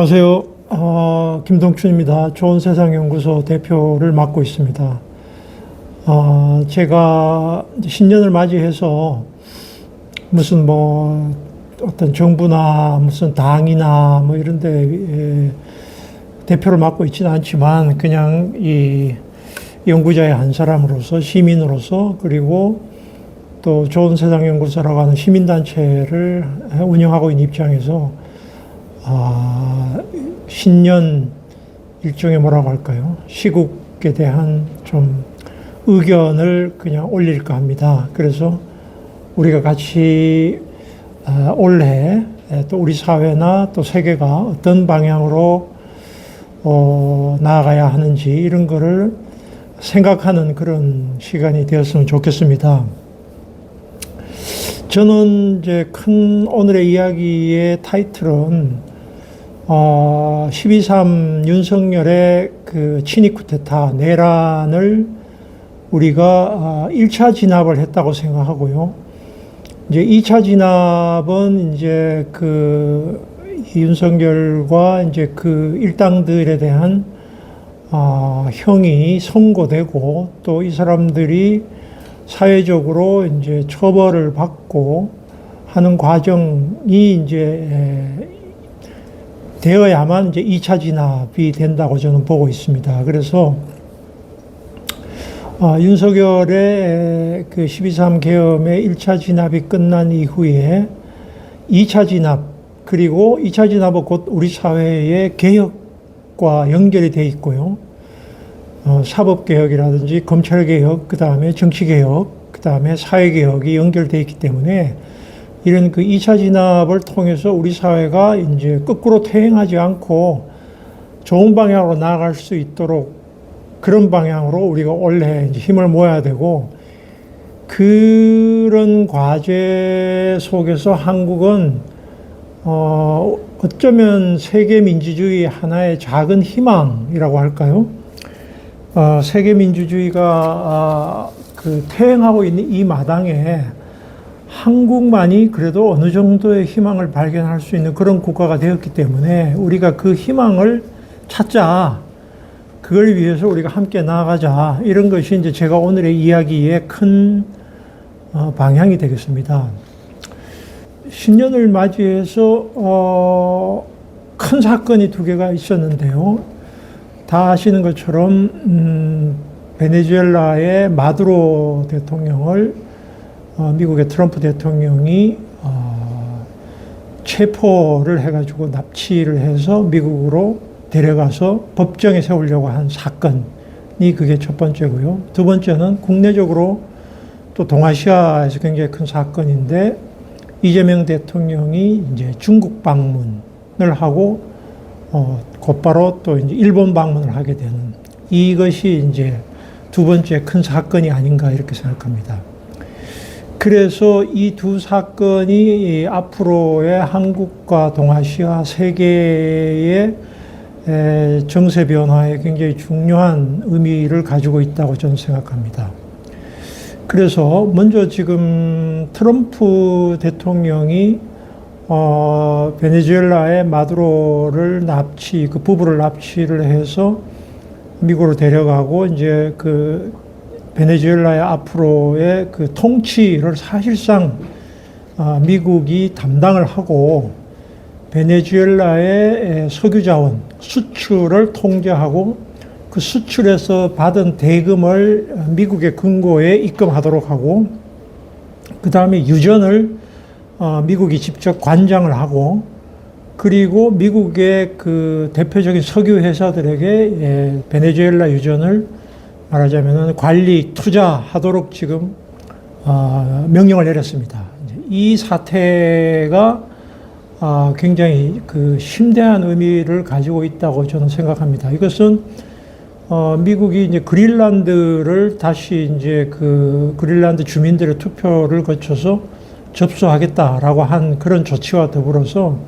안녕하세요. 김동춘입니다. 좋은 세상 연구소 대표를 맡고 있습니다. 제가 신년을 맞이해서 무슨 어떤 정부나 무슨 당이나 이런 데 대표를 맡고 있지는 않지만 그냥 이 연구자의 한 사람으로서 시민으로서 그리고 또 좋은 세상 연구소라고 하는 시민단체를 운영하고 있는 입장에서 신년 일종의 뭐라고 할까요? 시국에 대한 좀 의견을 그냥 올릴까 합니다. 그래서 우리가 같이 올해 또 우리 사회나 또 세계가 어떤 방향으로 나아가야 하는지 이런 거를 생각하는 그런 시간이 되었으면 좋겠습니다. 저는 이제 오늘의 이야기의 타이틀은 12.3 윤석열의 그 친위 쿠데타 내란을 우리가 1차 진압을 했다고 생각하고요. 이제 2차 진압은 이제 이 윤석열과 이제 그 일당들에 대한 형이 선고되고 또 이 사람들이 사회적으로 이제 처벌을 받고 하는 과정이 이제 되어야만 이제 2차 진압이 된다고 저는 보고 있습니다. 그래서 윤석열의 그 12.3 계엄의 1차 진압이 끝난 이후에 2차 진압 그리고 2차 진압은 곧 우리 사회의 개혁과 연결이 돼 있고요. 사법개혁이라든지 검찰개혁, 그 다음에 정치개혁, 그 다음에 사회개혁이 연결되어 있기 때문에 이런 그 2차 진압을 통해서 우리 사회가 이제 거꾸로 퇴행하지 않고 좋은 방향으로 나아갈 수 있도록 그런 방향으로 우리가 올해 이제 힘을 모아야 되고 그런 과제 속에서 한국은 어쩌면 세계 민주주의 하나의 작은 희망이라고 할까요? 세계 민주주의가 퇴행하고 있는 이 마당에 한국만이 그래도 어느 정도의 희망을 발견할 수 있는 그런 국가가 되었기 때문에 우리가 그 희망을 찾자. 그걸 위해서 우리가 함께 나아가자. 이런 것이 이제 제가 오늘의 이야기의 큰 방향이 되겠습니다. 신년을 맞이해서 큰 사건이 두 개가 있었는데요. 다 아시는 것처럼 베네수엘라의 마두로 대통령을 미국의 트럼프 대통령이 체포를 해가지고 납치를 해서 미국으로 데려가서 법정에 세우려고 한 사건이 그게 첫 번째고요. 두 번째는 국내적으로 또 동아시아에서 굉장히 큰 사건인데 이재명 대통령이 이제 중국 방문을 하고 곧바로 또 이제 일본 방문을 하게 되는 이것이 이제 두 번째 큰 사건이 아닌가 이렇게 생각합니다. 그래서 이 두 사건이 앞으로의 한국과 동아시아 세계의 정세 변화에 굉장히 중요한 의미를 가지고 있다고 저는 생각합니다. 그래서 먼저 지금 트럼프 대통령이 베네수엘라의 마두로를 그 부부를 납치를 해서 미국으로 데려가고 이제 그 베네수엘라의 앞으로의 그 통치를 사실상 미국이 담당을 하고 베네수엘라의 석유 자원 수출을 통제하고 그 수출에서 받은 대금을 미국의 금고에 입금하도록 하고 그 다음에 유전을 미국이 직접 관장을 하고 그리고 미국의 그 대표적인 석유 회사들에게 베네수엘라 유전을 말하자면 관리, 투자하도록 지금 명령을 내렸습니다. 이 사태가 굉장히 그 심대한 의미를 가지고 있다고 저는 생각합니다. 이것은 미국이 이제 그린란드를 다시 이제 그 그린란드 주민들의 투표를 거쳐서 접수하겠다라고 한 그런 조치와 더불어서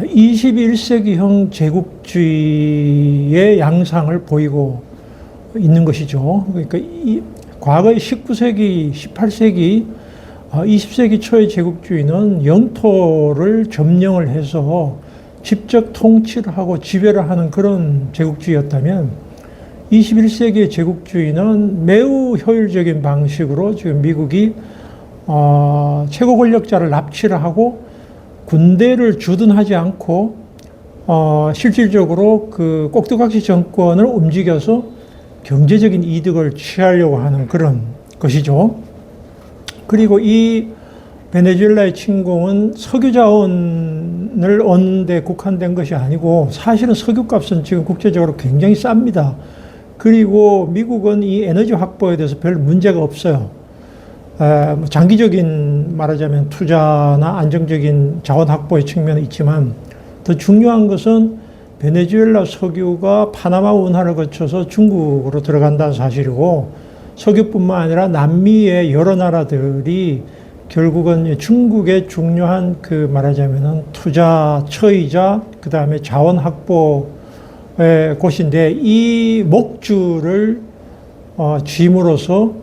21세기형 제국주의의 양상을 보이고 있는 것이죠. 그러니까 과거의 19세기, 18세기, 20세기 초의 제국주의는 영토를 점령을 해서 직접 통치를 하고 지배를 하는 그런 제국주의였다면 21세기의 제국주의는 매우 효율적인 방식으로 지금 미국이 최고 권력자를 납치를 하고 군대를 주둔하지 않고 실질적으로 그 꼭두각시 정권을 움직여서 경제적인 이득을 취하려고 하는 그런 것이죠. 그리고 이 베네수엘라의 침공은 석유 자원을 얻는 데 국한된 것이 아니고 사실은 석유값은 지금 국제적으로 굉장히 쌉니다. 그리고 미국은 이 에너지 확보에 대해서 별 문제가 없어요. 장기적인 말하자면 투자나 안정적인 자원 확보의 측면은 있지만 더 중요한 것은 베네수엘라 석유가 파나마 운하를 거쳐서 중국으로 들어간다는 사실이고 석유뿐만 아니라 남미의 여러 나라들이 결국은 중국의 중요한 그 말하자면은 투자 처이자 그 다음에 자원 확보의 곳인데 이 목줄을 쥐므로써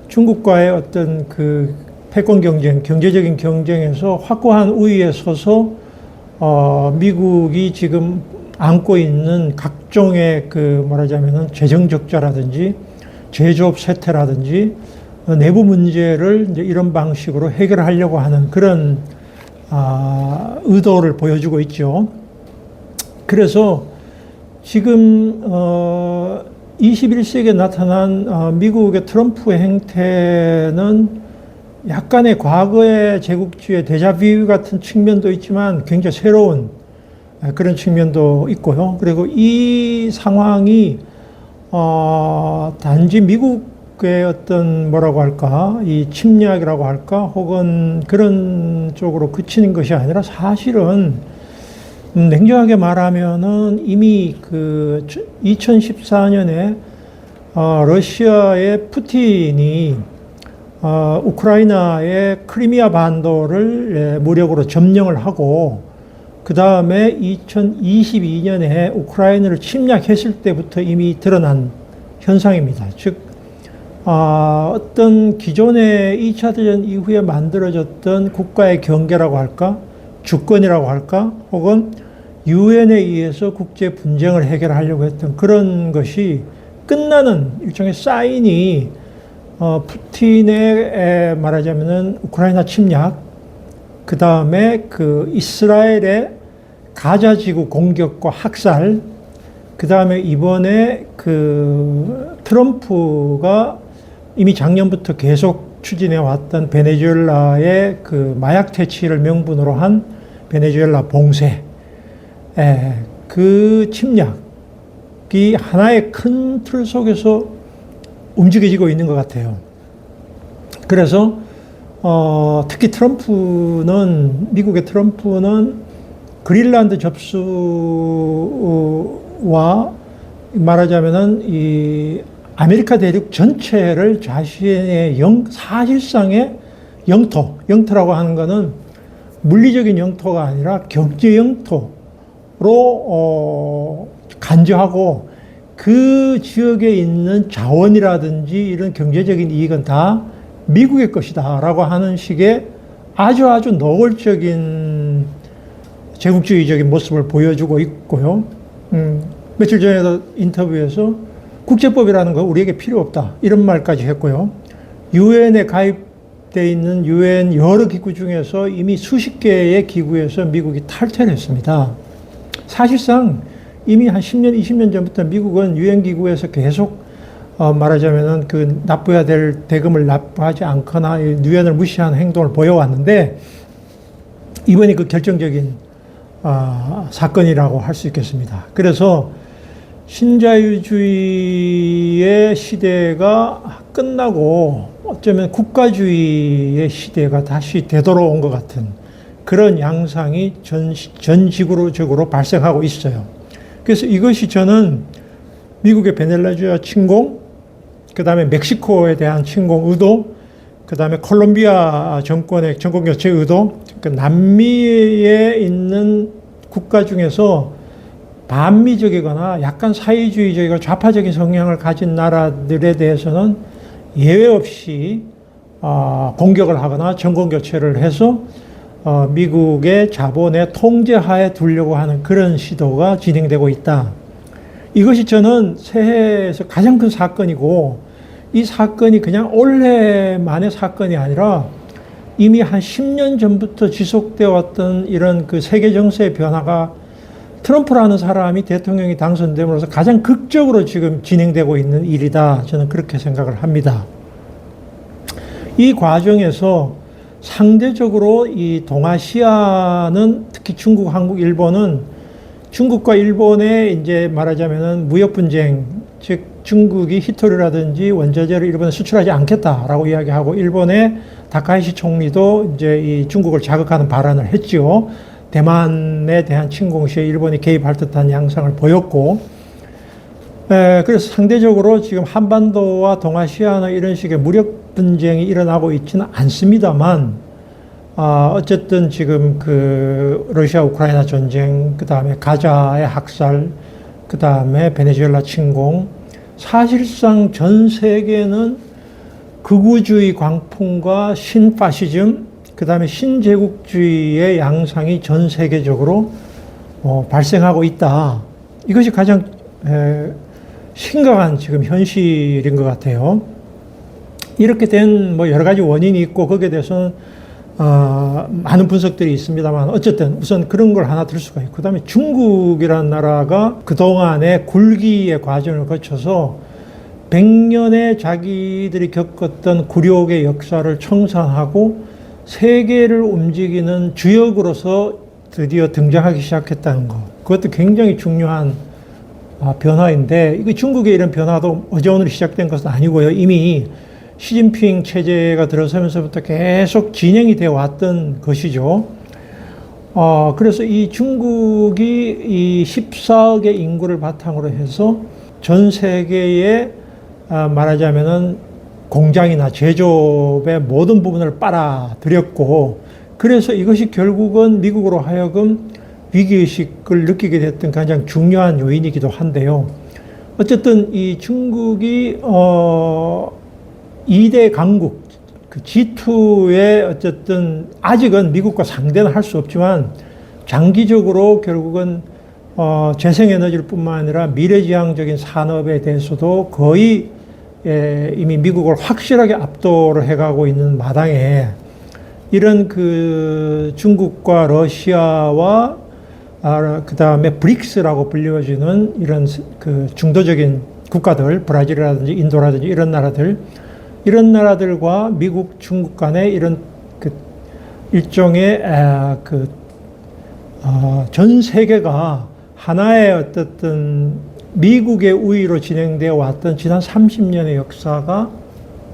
중국과의 어떤 그 패권 경쟁, 경제적인 경쟁에서 확고한 우위에 서서 미국이 지금 안고 있는 각종의 그 말하자면은 재정 적자라든지 제조업 쇠퇴라든지 내부 문제를 이제 이런 방식으로 해결하려고 하는 그런 의도를 보여주고 있죠. 그래서 지금 21세기에 나타난 미국의 트럼프의 행태는 약간의 과거의 제국주의 데자뷰 같은 측면도 있지만 굉장히 새로운 그런 측면도 있고요. 그리고 이 상황이 단지 미국의 어떤 뭐라고 할까, 이 침략이라고 할까, 혹은 그런 쪽으로 그치는 것이 아니라 사실은 냉정하게 말하면은 이미 그 2014년에 러시아의 푸틴이 우크라이나의 크리미아 반도를 무력으로 점령을 하고 그 다음에 2022년에 우크라이나를 침략했을 때부터 이미 드러난 현상입니다. 즉 어떤 기존의 2차 대전 이후에 만들어졌던 국가의 경계라고 할까, 주권이라고 할까, 혹은 유엔에 의해서 국제 분쟁을 해결하려고 했던 그런 것이 끝나는 일종의 사인이 푸틴의 말하자면은 우크라이나 침략, 그 다음에 그 이스라엘의 가자지구 공격과 학살, 그 다음에 이번에 그 트럼프가 이미 작년부터 계속 추진해 왔던 베네수엘라의 그 마약 퇴치를 명분으로 한 베네수엘라 봉쇄, 그 침략이 하나의 큰 틀 속에서 움직여지고 있는 것 같아요. 그래서 특히 미국의 트럼프는 그린란드 접수와 말하자면은 이 아메리카 대륙 전체를 자신의 사실상의 영토라고 하는 것은 물리적인 영토가 아니라 경제 영토로 간주하고 그 지역에 있는 자원이라든지 이런 경제적인 이익은 다 미국의 것이다 라고 하는 식의 아주 노골적인 제국주의적인 모습을 보여주고 있고요. 며칠 전에도 인터뷰에서 국제법이라는 거 우리에게 필요 없다 이런 말까지 했고요. 유엔에 가입되어 있는 유엔 여러 기구 중에서 이미 수십 개의 기구에서 미국이 탈퇴를 했습니다. 사실상 이미 한 10년, 20년 전부터 미국은 유엔 기구에서 계속 말하자면은 그 납부해야 될 대금을 납부하지 않거나 유엔을 무시하는 행동을 보여왔는데 이번이 그 결정적인 사건이라고 할 수 있겠습니다. 그래서 신자유주의의 시대가 끝나고 어쩌면 국가주의의 시대가 다시 되돌아온 것 같은 그런 양상이 전 지구적으로 발생하고 있어요. 그래서 이것이 저는 미국의 베네수엘라 침공, 그 다음에 멕시코에 대한 침공 의도, 그 다음에 콜롬비아 정권의 정권 교체 의도, 그러니까 남미에 있는 국가 중에서 반미적이거나 약간 사회주의적이거나 좌파적인 성향을 가진 나라들에 대해서는 예외 없이 공격을 하거나 정권 교체를 해서 미국의 자본의 통제하에 두려고 하는 그런 시도가 진행되고 있다. 이것이 저는 새해에서 가장 큰 사건이고, 이 사건이 그냥 올해만의 사건이 아니라 이미 한 10년 전부터 지속되어 왔던 이런 그 세계 정세의 변화가 트럼프라는 사람이 대통령이 당선됨으로써 가장 극적으로 지금 진행되고 있는 일이다. 저는 그렇게 생각을 합니다. 이 과정에서 상대적으로 이 동아시아는 특히 중국, 한국, 일본은 중국과 일본의 이제 말하자면은 무역 분쟁, 즉 중국이 히토류라든지 원자재를 일본에 수출하지 않겠다라고 이야기하고, 일본의 다카이시 총리도 이제 이 중국을 자극하는 발언을 했죠. 대만에 대한 침공 시에 일본이 개입할 듯한 양상을 보였고, 그래서 상대적으로 지금 한반도와 동아시아는 이런 식의 무력 분쟁이 일어나고 있지는 않습니다만, 어쨌든 지금 그 러시아 우크라이나 전쟁, 그 다음에 가자의 학살, 그 다음에 베네수엘라 침공, 사실상 전 세계는 극우주의 광풍과 신파시즘, 그 다음에 신제국주의의 양상이 전 세계적으로 발생하고 있다. 이것이 가장 심각한 지금 현실인 것 같아요. 이렇게 된 뭐 여러 가지 원인이 있고, 거기에 대해서는 많은 분석들이 있습니다만, 어쨌든 우선 그런 걸 하나 들 수가 있고, 그 다음에 중국이라는 나라가 그동안의 굴기의 과정을 거쳐서 100년의 자기들이 겪었던 굴욕의 역사를 청산하고 세계를 움직이는 주역으로서 드디어 등장하기 시작했다는 것. 그것도 굉장히 중요한 변화인데, 이거 중국의 이런 변화도 어제 오늘 시작된 것은 아니고요. 이미 시진핑 체제가 들어서면서부터 계속 진행이 되어 왔던 것이죠. 그래서 이 중국이 이 14억의 인구를 바탕으로 해서 전 세계에 말하자면은 공장이나 제조업의 모든 부분을 빨아들였고, 그래서 이것이 결국은 미국으로 하여금 위기의식을 느끼게 됐던 가장 중요한 요인이기도 한데요. 어쨌든 이 중국이 2대 강국, 그 G2의 어쨌든 아직은 미국과 상대는 할 수 없지만 장기적으로 결국은 재생에너지를 뿐만 아니라 미래지향적인 산업에 대해서도 거의 이미 미국을 확실하게 압도를 해가고 있는 마당에, 이런 그 중국과 러시아와 그 다음에 브릭스라고 불려지는 이런 그 중도적인 국가들, 브라질이라든지 인도라든지 이런 나라들과 미국, 중국 간의 이런 그 일종의 전 세계가 하나의 어떤 미국의 우위로 진행되어 왔던 지난 30년의 역사가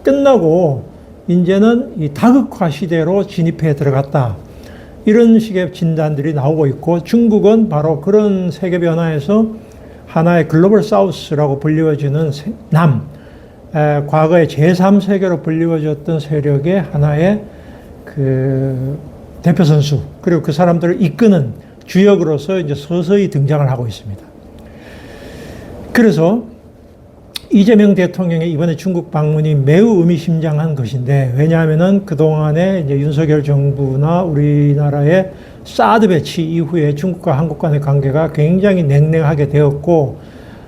끝나고 이제는 이 다극화 시대로 진입해 들어갔다. 이런 식의 진단들이 나오고 있고, 중국은 바로 그런 세계 변화에서 하나의 글로벌 사우스라고 불리워지는 과거의 제3세계로 불리워졌던 세력의 하나의 그 대표 선수, 그리고 그 사람들을 이끄는 주역으로서 이제 서서히 등장을 하고 있습니다. 그래서 이재명 대통령의 이번에 중국 방문이 매우 의미심장한 것인데, 왜냐하면은 그동안에 이제 윤석열 정부나 우리나라의 사드 배치 이후에 중국과 한국 간의 관계가 굉장히 냉랭하게 되었고,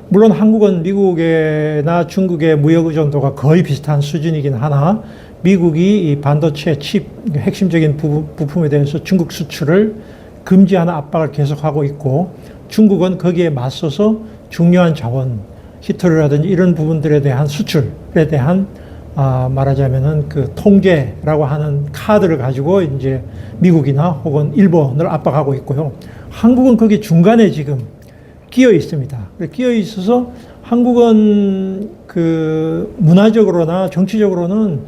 물론 한국은 미국이나 중국의 무역 의존도가 거의 비슷한 수준이긴 하나, 미국이 이 반도체 칩 핵심적인 부품에 대해서 중국 수출을 금지하는 압박을 계속하고 있고, 중국은 거기에 맞서서 중요한 자원, 히토류라든지 이런 부분들에 대한 수출에 대한 말하자면은 그 통제라고 하는 카드를 가지고 이제 미국이나 혹은 일본을 압박하고 있고요. 한국은 거기 중간에 지금 끼어 있습니다. 끼어 있어서 한국은 그 문화적으로나 정치적으로는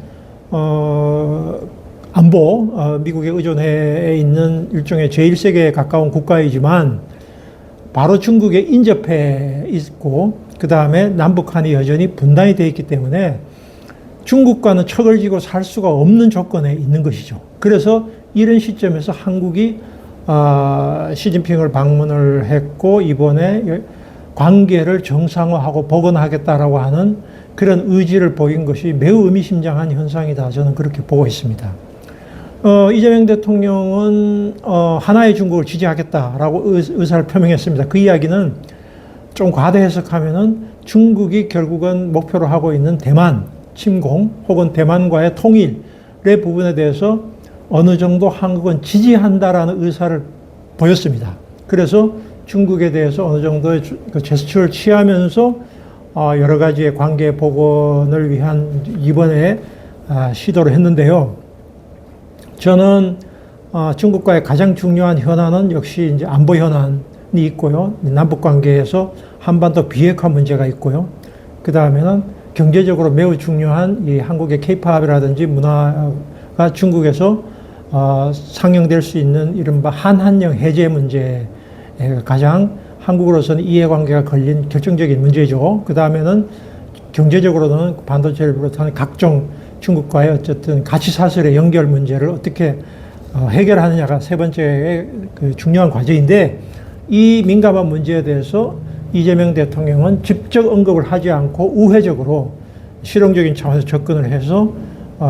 안보, 미국에 의존해 있는 일종의 제1세계에 가까운 국가이지만 바로 중국에 인접해 있고, 그 다음에 남북한이 여전히 분단이 되어 있기 때문에 중국과는 척을 지고 살 수가 없는 조건에 있는 것이죠. 그래서 이런 시점에서 한국이 시진핑을 방문을 했고, 이번에 관계를 정상화하고 복원하겠다라고 하는 그런 의지를 보인 것이 매우 의미심장한 현상이다. 저는 그렇게 보고 있습니다. 이재명 대통령은 하나의 중국을 지지하겠다라고 의사를 표명했습니다. 그 이야기는 좀 과대 해석하면은 중국이 결국은 목표로 하고 있는 대만 침공 혹은 대만과의 통일의 부분에 대해서 어느 정도 한국은 지지한다라는 의사를 보였습니다. 그래서 중국에 대해서 어느 정도의 그 제스처를 취하면서 여러 가지의 관계 복원을 위한 이번에 시도를 했는데요. 저는 중국과의 가장 중요한 현안은 역시 이제 안보 현안이 있고요. 남북 관계에서 한반도 비핵화 문제가 있고요. 그 다음에는 경제적으로 매우 중요한 이 한국의 케이팝이라든지 문화가 중국에서 상영될 수 있는 이른바 한한령 해제 문제 가장 한국으로서는 이해관계가 걸린 결정적인 문제죠. 그 다음에는 경제적으로는 반도체를 비롯한 각종 중국과의 어쨌든 가치사슬의 연결 문제를 어떻게 해결하느냐가 세 번째의 그 중요한 과제인데 이 민감한 문제에 대해서 이재명 대통령은 직접 언급을 하지 않고 우회적으로 실용적인 차원에서 접근을 해서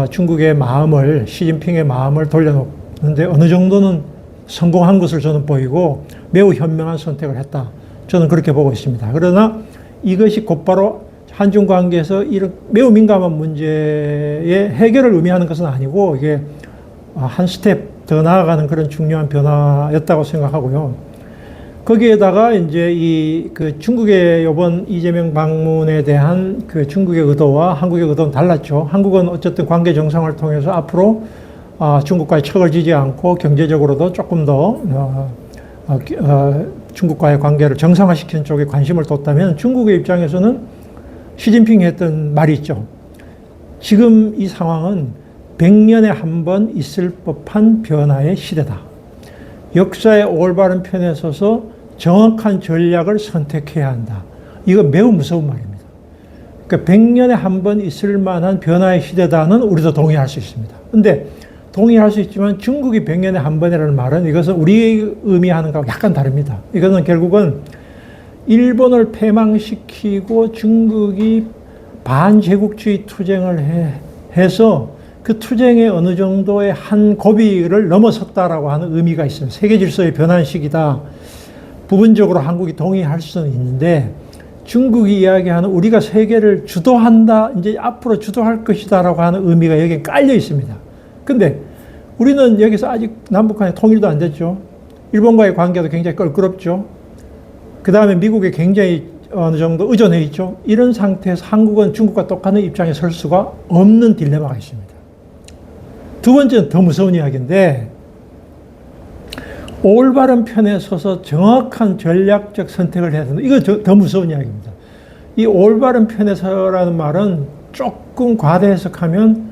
중국의 마음을, 시진핑의 마음을 돌려놓는데 어느 정도는 성공한 것을 저는 보이고 매우 현명한 선택을 했다. 저는 그렇게 보고 있습니다. 그러나 이것이 곧바로 한중 관계에서 이런 매우 민감한 문제의 해결을 의미하는 것은 아니고 이게 한 스텝 더 나아가는 그런 중요한 변화였다고 생각하고요. 거기에다가 이제 그 중국의 이번 이재명 방문에 대한 그 중국의 의도와 한국의 의도는 달랐죠. 한국은 어쨌든 관계 정상을 통해서 앞으로 중국과의 척을 지지 않고 경제적으로도 조금 더 중국과의 관계를 정상화시키는 쪽에 관심을 뒀다면 중국의 입장에서는 시진핑이 했던 말이 있죠. 지금 이 상황은 100년에 한 번 있을 법한 변화의 시대다. 역사의 올바른 편에 서서 정확한 전략을 선택해야 한다. 이거 매우 무서운 말입니다. 그러니까 100년에 한 번 있을 만한 변화의 시대다는 우리도 동의할 수 있습니다. 근데 동의할 수 있지만 중국이 100년에 한 번이라는 말은 이것은 우리 의미하는 것과 약간 다릅니다. 이것은 결국은 일본을 패망시키고 중국이 반제국주의 투쟁을 해서 그 투쟁에 어느 정도의 한 고비를 넘어섰다라고 하는 의미가 있습니다. 세계 질서의 변환 시기다. 부분적으로 한국이 동의할 수는 있는데 중국이 이야기하는 우리가 세계를 주도한다, 이제 앞으로 주도할 것이다라고 하는 의미가 여기에 깔려 있습니다. 근데 우리는 여기서 아직 남북한의 통일도 안 됐죠. 일본과의 관계도 굉장히 껄끄럽죠. 그 다음에 미국에 굉장히 어느 정도 의존해 있죠. 이런 상태에서 한국은 중국과 똑같은 입장에 설 수가 없는 딜레마가 있습니다. 두 번째는 더 무서운 이야기인데 올바른 편에 서서 정확한 전략적 선택을 해야 된다. 이거 더 무서운 이야기입니다. 이 올바른 편에 서라는 말은 조금 과대 해석하면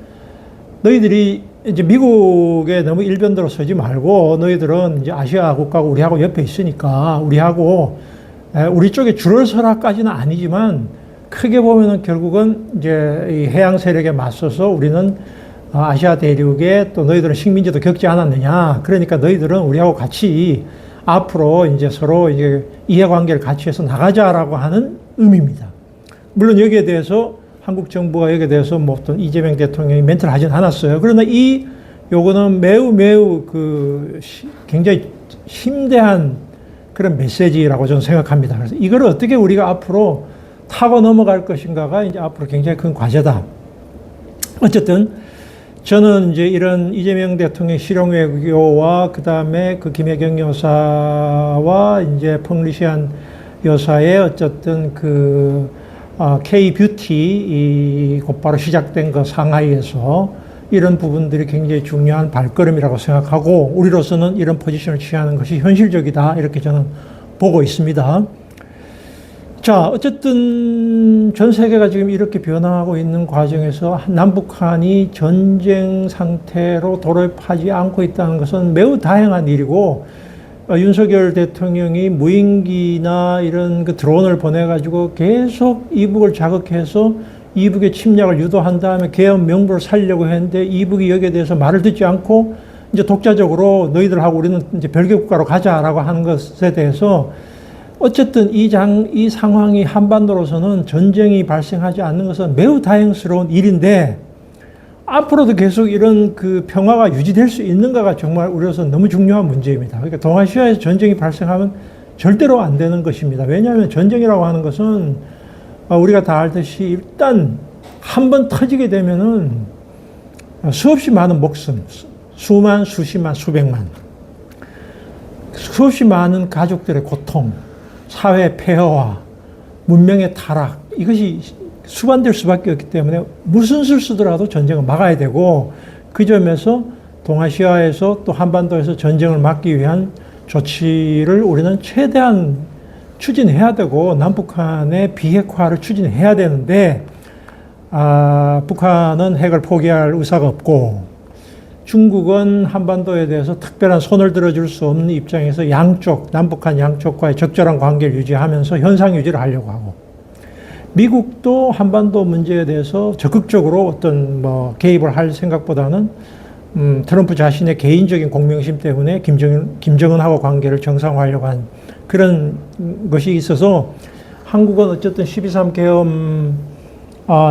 너희들이 이제 미국에 너무 일변도로 서지 말고 너희들은 이제 아시아 국가고 우리하고 옆에 있으니까 우리 쪽에 줄을 서라까지는 아니지만 크게 보면은 결국은 이제 이 해양 세력에 맞서서 우리는 아시아 대륙에 또 너희들은 식민지도 겪지 않았느냐. 그러니까 너희들은 우리하고 같이 앞으로 이제 서로 이제 이해관계를 같이 해서 나가자라고 하는 의미입니다. 물론 여기에 대해서 한국 정부가 여기에 대해서 뭐 어떤 이재명 대통령이 멘트를 하진 않았어요. 그러나 요거는 매우 굉장히 심대한 그런 메시지라고 저는 생각합니다. 그래서 이걸 어떻게 우리가 앞으로 타고 넘어갈 것인가가 이제 앞으로 굉장히 큰 과제다. 어쨌든 저는 이제 이런 이재명 대통령 실용 외교와 그 다음에 그 김혜경 여사와 이제 펑리시안 여사의 어쨌든 K-뷰티 곧바로 시작된 그 상하이에서 이런 부분들이 굉장히 중요한 발걸음이라고 생각하고 우리로서는 이런 포지션을 취하는 것이 현실적이다 이렇게 저는 보고 있습니다. 자, 어쨌든 전 세계가 지금 이렇게 변화하고 있는 과정에서 남북한이 전쟁 상태로 돌입하지 않고 있다는 것은 매우 다행한 일이고 윤석열 대통령이 무인기나 이런 그 드론을 보내가지고 계속 이북을 자극해서 이북의 침략을 유도한 다음에 계엄 명분을 살려고 했는데 이북이 여기에 대해서 말을 듣지 않고 이제 독자적으로 너희들하고 우리는 이제 별개 국가로 가자라고 하는 것에 대해서 어쨌든 이 상황이 한반도로서는 전쟁이 발생하지 않는 것은 매우 다행스러운 일인데 앞으로도 계속 이런 그 평화가 유지될 수 있는가가 정말 우리로서 너무 중요한 문제입니다. 그러니까 동아시아에서 전쟁이 발생하면 절대로 안 되는 것입니다. 왜냐하면 전쟁이라고 하는 것은 우리가 다 알듯이 일단 한 번 터지게 되면은 수없이 많은 목숨, 수만, 수십만, 수백만, 수없이 많은 가족들의 고통, 사회 폐허와 문명의 타락, 이것이 수반될 수밖에 없기 때문에 무슨 수를 쓰더라도 전쟁을 막아야 되고, 그 점에서 동아시아에서 또 한반도에서 전쟁을 막기 위한 조치를 우리는 최대한 추진해야 되고, 남북한의 비핵화를 추진해야 되는데, 북한은 핵을 포기할 의사가 없고, 중국은 한반도에 대해서 특별한 손을 들어줄 수 없는 입장에서 남북한 양쪽과의 적절한 관계를 유지하면서 현상 유지를 하려고 하고, 미국도 한반도 문제에 대해서 적극적으로 어떤 개입을 할 생각보다는 트럼프 자신의 개인적인 공명심 때문에 김정은하고 관계를 정상화하려고 한 그런 것이 있어서, 한국은 어쨌든 12.3 계엄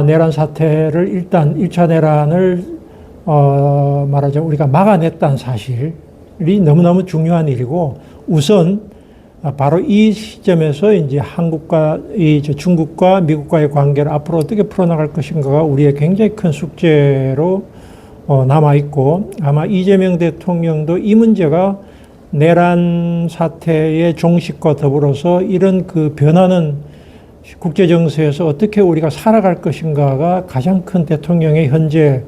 내란 사태를 일단 1차 내란을 말하자면 우리가 막아냈다는 사실이 너무너무 중요한 일이고, 우선 바로 이 시점에서 이제 한국과 중국과 미국과의 관계를 앞으로 어떻게 풀어나갈 것인가가 우리의 굉장히 큰 숙제로 남아 있고, 아마 이재명 대통령도 이 문제가 내란 사태의 종식과 더불어서 이런 그 변하는 국제 정세에서 어떻게 우리가 살아갈 것인가가 가장 큰 대통령의 현재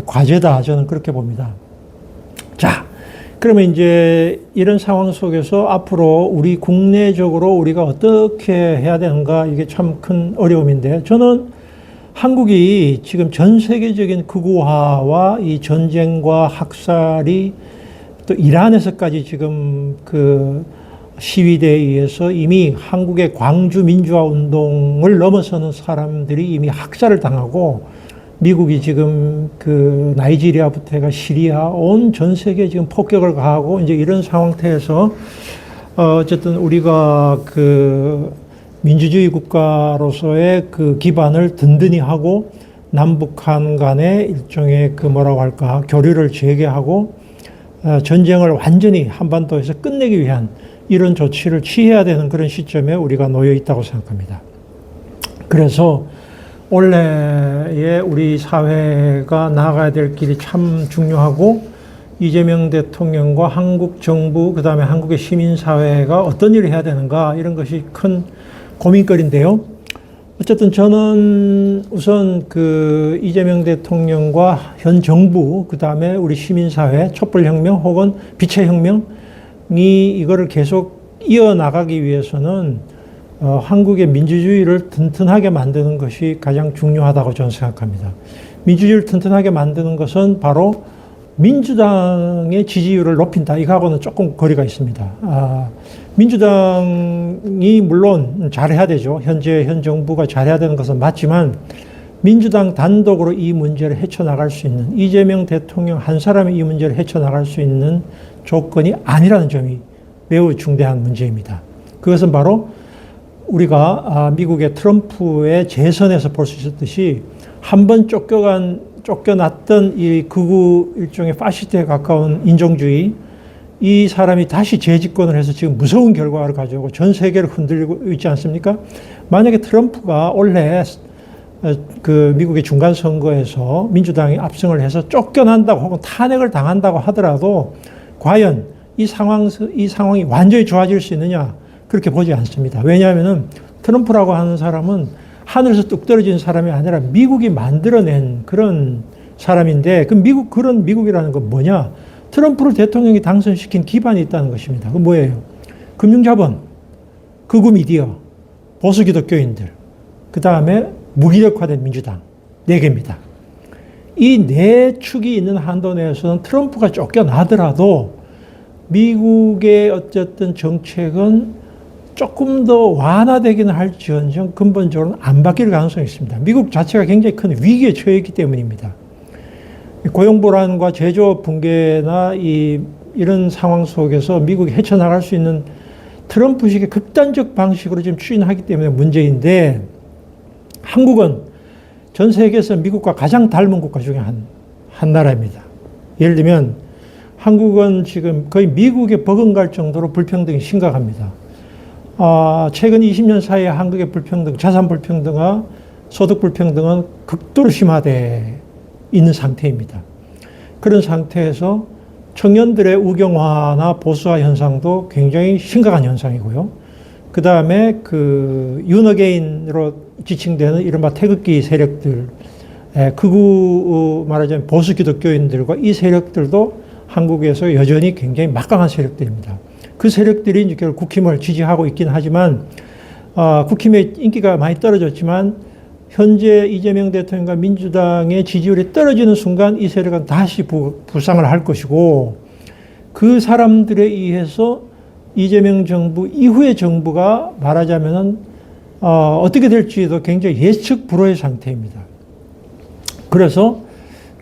과제다, 저는 그렇게 봅니다. 자, 그러면 이제 이런 상황 속에서 앞으로 우리 국내적으로 우리가 어떻게 해야 되는가, 이게 참 큰 어려움인데, 저는 한국이 지금 전 세계적인 극우화와 이 전쟁과 학살이 또 이란에서까지 지금 그 시위대에 의해서 이미 한국의 광주 민주화 운동을 넘어서는 사람들이 이미 학살을 당하고, 미국이 지금 그 나이지리아부터 해가 시리아 온 전 세계에 지금 폭격을 가하고, 이제 이런 상태에서 어쨌든 우리가 그 민주주의 국가로서의 그 기반을 든든히 하고, 남북한 간의 일종의 그 뭐라고 할까, 교류를 재개하고 전쟁을 완전히 한반도에서 끝내기 위한 이런 조치를 취해야 되는 그런 시점에 우리가 놓여 있다고 생각합니다. 그래서 올해의 우리 사회가 나아가야 될 길이 참 중요하고, 이재명 대통령과 한국 정부, 그 다음에 한국의 시민사회가 어떤 일을 해야 되는가, 이런 것이 큰 고민거리인데요. 어쨌든 저는 우선 그 이재명 대통령과 현 정부, 그 다음에 우리 시민사회, 촛불혁명 혹은 빛의 혁명이 이거를 계속 이어나가기 위해서는 한국의 민주주의를 튼튼하게 만드는 것이 가장 중요하다고 저는 생각합니다. 민주주의를 튼튼하게 만드는 것은 바로 민주당의 지지율을 높인다, 이거하고는 조금 거리가 있습니다. 민주당이 물론 잘해야 되죠. 현 정부가 잘해야 되는 것은 맞지만, 민주당 단독으로 이 문제를 헤쳐나갈 수 있는, 이재명 대통령 한 사람이 이 문제를 헤쳐나갈 수 있는 조건이 아니라는 점이 매우 중대한 문제입니다. 그것은 바로 우리가 미국의 트럼프의 재선에서 볼 수 있었듯이, 한번 쫓겨났던 이 극우 일종의 파시스트에 가까운 인종주의, 이 사람이 다시 재집권을 해서 지금 무서운 결과를 가져오고 전 세계를 흔들고 있지 않습니까? 만약에 트럼프가 올해 그 미국의 중간 선거에서 민주당이 압승을 해서 쫓겨난다고 혹은 탄핵을 당한다고 하더라도 과연 이 상황이 완전히 좋아질 수 있느냐, 그렇게 보지 않습니다. 왜냐하면은 트럼프라고 하는 사람은 하늘에서 뚝 떨어진 사람이 아니라 미국이 만들어낸 그런 사람인데, 그런 미국이라는 건 뭐냐? 트럼프를 대통령이 당선시킨 기반이 있다는 것입니다. 그건 뭐예요? 금융자본, 극우 미디어, 보수 기독교인들, 그 다음에 무기력화된 민주당, 4개입니다. 이 4축이 있는 한도 내에서는 트럼프가 쫓겨나더라도 미국의 어쨌든 정책은 조금 더 완화되기는 할지언정 근본적으로는 안 바뀔 가능성이 있습니다. 미국 자체가 굉장히 큰 위기에 처해 있기 때문입니다. 고용불안과 제조업 붕괴나 이런 상황 속에서 미국이 헤쳐나갈 수 있는 트럼프식의 극단적 방식으로 지금 추진하기 때문에 문제인데, 한국은 전 세계에서 미국과 가장 닮은 국가 중에 한 나라입니다. 예를 들면 한국은 지금 거의 미국에 버금갈 정도로 불평등이 심각합니다. 최근 20년 사이에 한국의 불평등, 자산 불평등과 소득 불평등은 극도로 심화되어 있는 상태입니다. 그런 상태에서 청년들의 우경화나 보수화 현상도 굉장히 심각한 현상이고요. 그 다음에 그 윤어게인으로 지칭되는 이른바 태극기 세력들, 극우 말하자면 보수 기독교인들과 이 세력들도 한국에서 여전히 굉장히 막강한 세력들입니다. 그 세력들이 이제 결국 국힘을 지지하고 있긴 하지만, 국힘의 인기가 많이 떨어졌지만, 현재 이재명 대통령과 민주당의 지지율이 떨어지는 순간 이 세력은 다시 부상을 할 것이고, 그 사람들에 의해서 이재명 정부 이후의 정부가 말하자면은, 어떻게 될지도 굉장히 예측 불허의 상태입니다. 그래서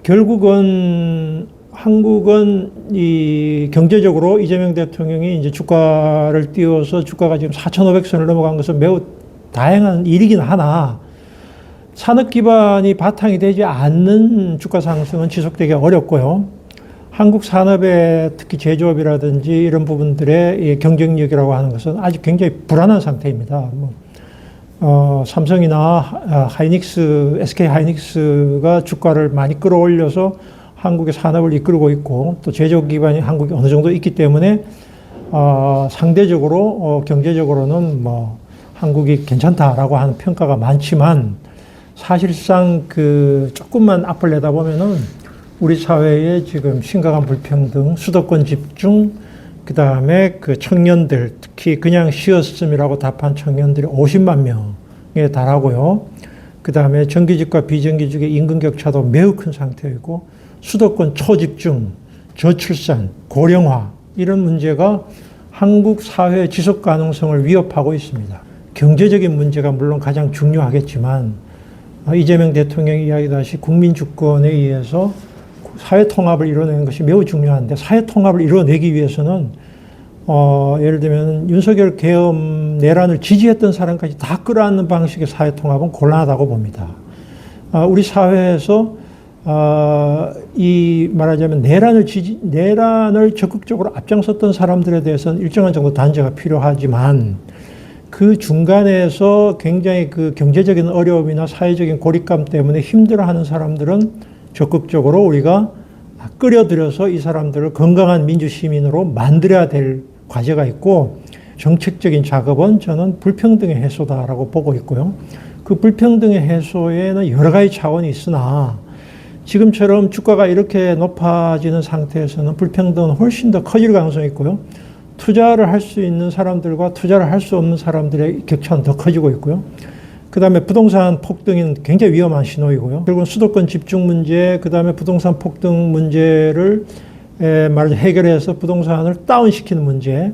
결국은 한국은 이 경제적으로 이재명 대통령이 이제 주가를 띄워서 주가가 지금 4,500선을 넘어간 것은 매우 다행한 일이긴 하나, 산업 기반이 바탕이 되지 않는 주가 상승은 지속되기 어렵고요. 한국 산업의 특히 제조업이라든지 이런 부분들의 경쟁력이라고 하는 것은 아직 굉장히 불안한 상태입니다. 삼성이나 하이닉스, SK 하이닉스가 주가를 많이 끌어올려서 한국의 산업을 이끌고 있고, 또 제조업 기반이 한국에 어느 정도 있기 때문에 상대적으로 경제적으로는 한국이 괜찮다라고 하는 평가가 많지만, 사실상 그 조금만 앞을 내다보면은 우리 사회에 지금 심각한 불평등, 수도권 집중, 그 다음에 그 청년들, 특히 그냥 쉬었음이라고 답한 청년들이 50만 명에 달하고요. 그 다음에 정규직과 비정규직의 임금 격차도 매우 큰 상태이고, 수도권 초집중, 저출산, 고령화, 이런 문제가 한국 사회의 지속 가능성을 위협하고 있습니다. 경제적인 문제가 물론 가장 중요하겠지만, 이재명 대통령이 이야기하듯이 국민 주권에 의해서 사회 통합을 이뤄내는 것이 매우 중요한데, 사회 통합을 이뤄내기 위해서는 예를 들면 윤석열 계엄 내란을 지지했던 사람까지 다 끌어안는 방식의 사회 통합은 곤란하다고 봅니다. 우리 사회에서 이 말하자면 내란을 적극적으로 앞장섰던 사람들에 대해서는 일정한 정도 단죄가 필요하지만, 그 중간에서 굉장히 그 경제적인 어려움이나 사회적인 고립감 때문에 힘들어하는 사람들은 적극적으로 우리가 끌어들여서 이 사람들을 건강한 민주시민으로 만들어야 될 과제가 있고, 정책적인 작업은 저는 불평등의 해소다라고 보고 있고요. 그 불평등의 해소에는 여러 가지 차원이 있으나, 지금처럼 주가가 이렇게 높아지는 상태에서는 불평등은 훨씬 더 커질 가능성이 있고요. 투자를 할 수 있는 사람들과 투자를 할 수 없는 사람들의 격차는 더 커지고 있고요. 그 다음에 부동산 폭등은 굉장히 위험한 신호이고요. 결국은 수도권 집중 문제, 그 다음에 부동산 폭등 문제를 말하자면 해결해서 부동산을 다운시키는 문제,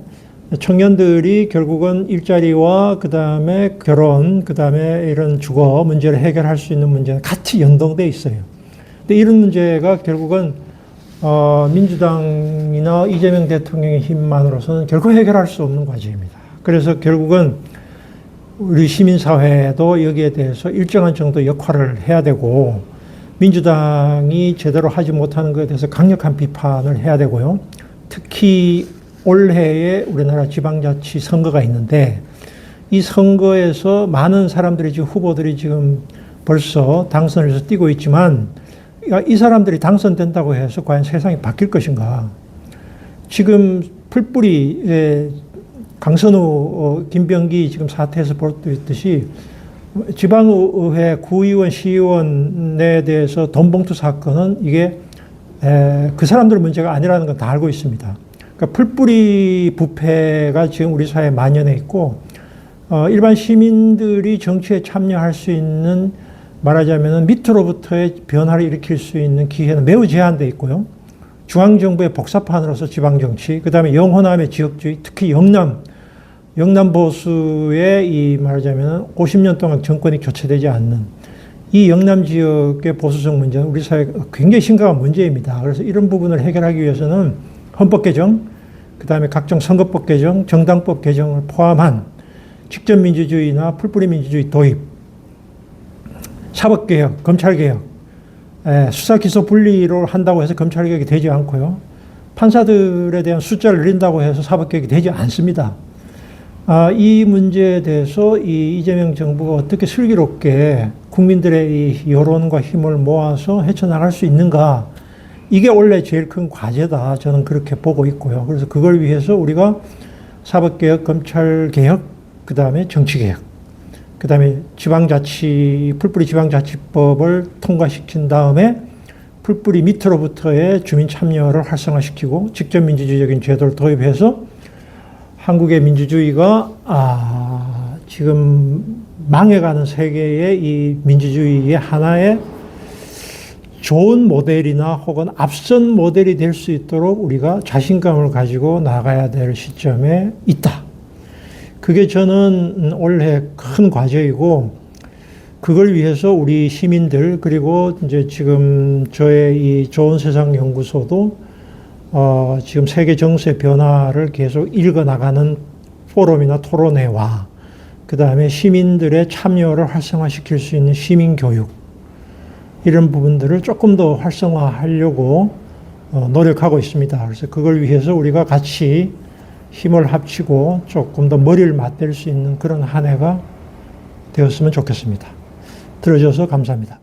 청년들이 결국은 일자리와 그 다음에 결혼, 그 다음에 이런 주거 문제를 해결할 수 있는 문제는 같이 연동돼 있어요. 근데 이런 문제가 결국은 민주당이나 이재명 대통령의 힘만으로서는 결코 해결할 수 없는 과제입니다. 그래서 결국은 우리 시민사회도 여기에 대해서 일정한 정도 역할을 해야 되고, 민주당이 제대로 하지 못하는 것에 대해서 강력한 비판을 해야 되고요. 특히 올해에 우리나라 지방자치 선거가 있는데, 이 선거에서 많은 사람들이 지금 후보들이 지금 벌써 당선을 해서 뛰고 있지만, 이 사람들이 당선된다고 해서 과연 세상이 바뀔 것인가? 지금 풀뿌리 강선우, 김병기 지금 사태에서 볼 수 있듯이 지방의회 구의원, 시의원에 대해서 돈봉투 사건은 이게 그 사람들 문제가 아니라는 건 다 알고 있습니다. 그러니까 풀뿌리 부패가 지금 우리 사회에 만연해 있고, 일반 시민들이 정치에 참여할 수 있는, 말하자면 밑으로부터의 변화를 일으킬 수 있는 기회는 매우 제한되어 있고요. 중앙정부의 복사판으로서 지방정치, 그 다음에 영호남의 지역주의, 특히 영남 보수의 이 말하자면 50년 동안 정권이 교체되지 않는 이 영남 지역의 보수성 문제는 우리 사회에 굉장히 심각한 문제입니다. 그래서 이런 부분을 해결하기 위해서는 헌법 개정, 그 다음에 각종 선거법 개정, 정당법 개정을 포함한 직접민주주의나 풀뿌리 민주주의 도입, 사법개혁, 검찰개혁, 수사 기소 분리를 한다고 해서 검찰개혁이 되지 않고요. 판사들에 대한 숫자를 늘린다고 해서 사법개혁이 되지 않습니다. 이 문제에 대해서 이 이재명 정부가 어떻게 슬기롭게 국민들의 이 여론과 힘을 모아서 헤쳐나갈 수 있는가, 이게 원래 제일 큰 과제다, 저는 그렇게 보고 있고요. 그래서 그걸 위해서 우리가 사법개혁, 검찰개혁, 그 다음에 정치개혁, 그 다음에 풀뿌리 지방자치법을 통과시킨 다음에 풀뿌리 밑으로부터의 주민 참여를 활성화시키고 직접민주주의적인 제도를 도입해서 한국의 민주주의가 지금 망해가는 세계의 이 민주주의의 하나의 좋은 모델이나 혹은 앞선 모델이 될 수 있도록 우리가 자신감을 가지고 나가야 될 시점에 있다. 그게 저는 올해 큰 과제이고, 그걸 위해서 우리 시민들, 그리고 이제 지금 저의 이 좋은 세상 연구소도 지금 세계 정세 변화를 계속 읽어 나가는 포럼이나 토론회와 그 다음에 시민들의 참여를 활성화시킬 수 있는 시민교육, 이런 부분들을 조금 더 활성화하려고 노력하고 있습니다. 그래서 그걸 위해서 우리가 같이 힘을 합치고 조금 더 머리를 맞댈 수 있는 그런 한 해가 되었으면 좋겠습니다. 들어줘서 감사합니다.